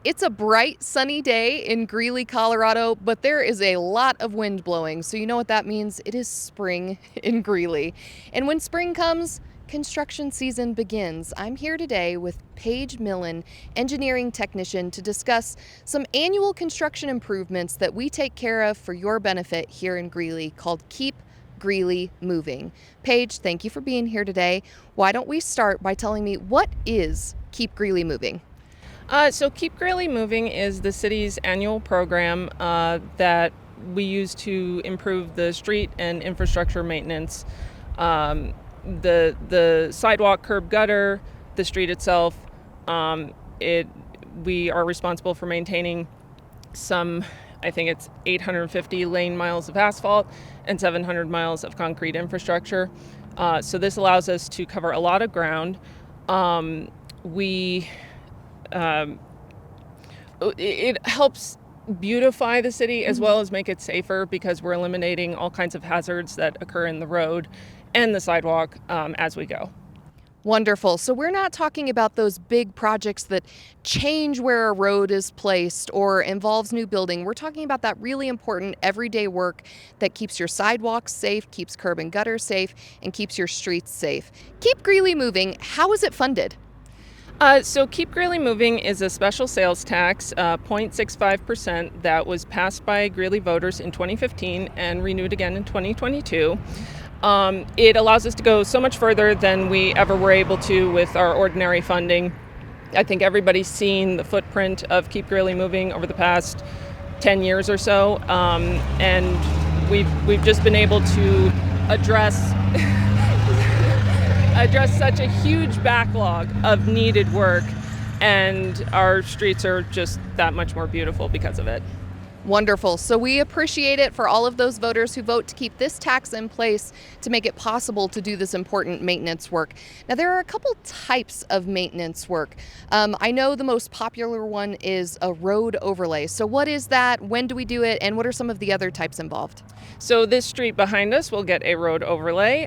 It's a bright, sunny day in Greeley, Colorado, but there is a lot of wind blowing. So, you know what that means? It is spring in Greeley. And when spring comes, construction season begins. I'm here today with Paige Millen, engineering technician, to discuss some annual construction improvements that we take care of for your benefit here in Greeley called Keep Greeley Moving. Paige, thank you for being here today. Why don't we start by telling me what is Keep Greeley Moving? So Keep Greeley Moving is the city's annual program that we use to improve the street and infrastructure maintenance, the sidewalk, curb, gutter, the street itself. We are responsible for maintaining I think it's 850 lane miles of asphalt and 700 miles of concrete infrastructure. So this allows us to cover a lot of ground. We It helps beautify the city as well as make it safer because we're eliminating all kinds of hazards that occur in the road and the sidewalk as we go. Wonderful. So we're not talking about those big projects that change where a road is placed or involves new building. We're talking about that really important everyday work that keeps your sidewalks safe, keeps curb and gutter safe, and keeps your streets safe. Keep Greeley Moving. How is it funded? So Keep Greeley Moving is a special sales tax, 0.65%, that was passed by Greeley voters in 2015 and renewed again in 2022. It allows us to go so much further than we ever were able to with our ordinary funding. I think everybody's seen the footprint of Keep Greeley Moving over the past 10 years or so, and we've just been able to address such a huge backlog of needed work, and our streets are just that much more beautiful because of it. Wonderful. So we appreciate it for all of those voters who vote to keep this tax in place to make it possible to do this important maintenance work. Now, there are a couple types of maintenance work. I know the most popular one is a road overlay. So what is that? When do we do it? And what are some of the other types involved? So this street behind us will get a road overlay.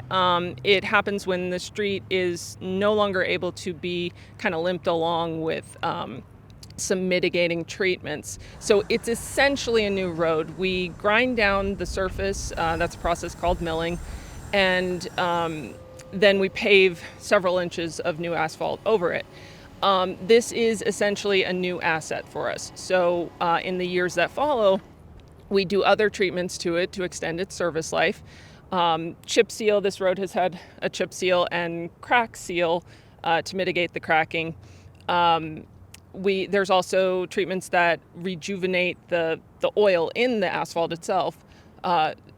It happens when the street is no longer able to be kind of limped along with some mitigating treatments. So it's essentially a new road. We grind down the surface, that's a process called milling, and then we pave several inches of new asphalt over it. This is essentially a new asset for us. So in the years that follow, we do other treatments to it to extend its service life. Chip seal, this road has had a chip seal and crack seal to mitigate the cracking. There's also treatments that rejuvenate the oil in the asphalt itself.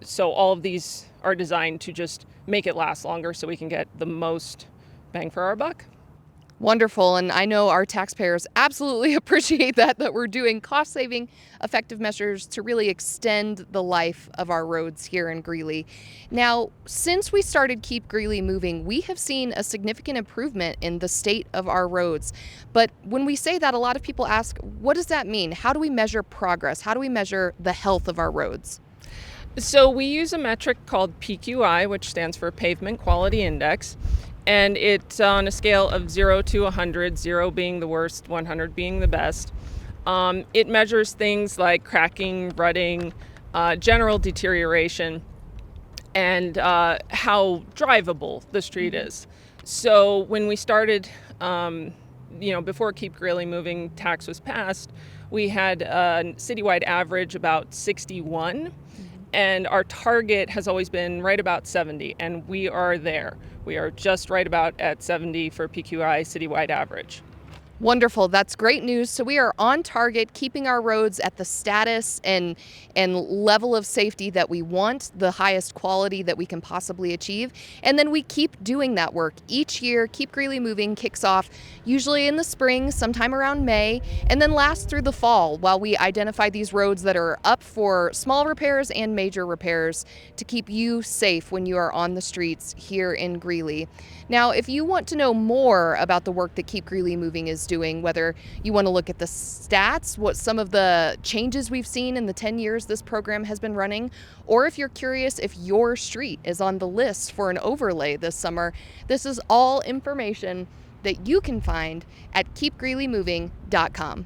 So all of these are designed to just make it last longer so we can get the most bang for our buck. Wonderful. And I know our taxpayers absolutely appreciate that we're doing cost-saving, effective measures to really extend the life of our roads here in Greeley. Now, since we started Keep Greeley Moving, we have seen a significant improvement in the state of our roads. But when we say that, a lot of people ask, what does that mean? How do we measure progress? How do we measure the health of our roads? So we use a metric called PQI, which stands for Pavement Quality Index. And it's on a scale of 0 to 100, 0 being the worst, 100 being the best. It measures things like cracking, rutting, general deterioration, and how drivable the street is. So when we started, before Keep Greeley Moving tax was passed, we had a citywide average about 61. And our target has always been right about 70, and we are there. We are just right about at 70 for PQI citywide average. Wonderful. That's great news. So we are on target, keeping our roads at the status and level of safety that we want, the highest quality that we can possibly achieve. And then we keep doing that work. Each year, Keep Greeley Moving kicks off usually in the spring, sometime around May, and then lasts through the fall while we identify these roads that are up for small repairs and major repairs to keep you safe when you are on the streets here in Greeley. Now, if you want to know more about the work that Keep Greeley Moving is doing, whether you want to look at the stats, what some of the changes we've seen in the 10 years this program has been running, or if you're curious if your street is on the list for an overlay this summer, this is all information that you can find at keepgreeleymoving.com.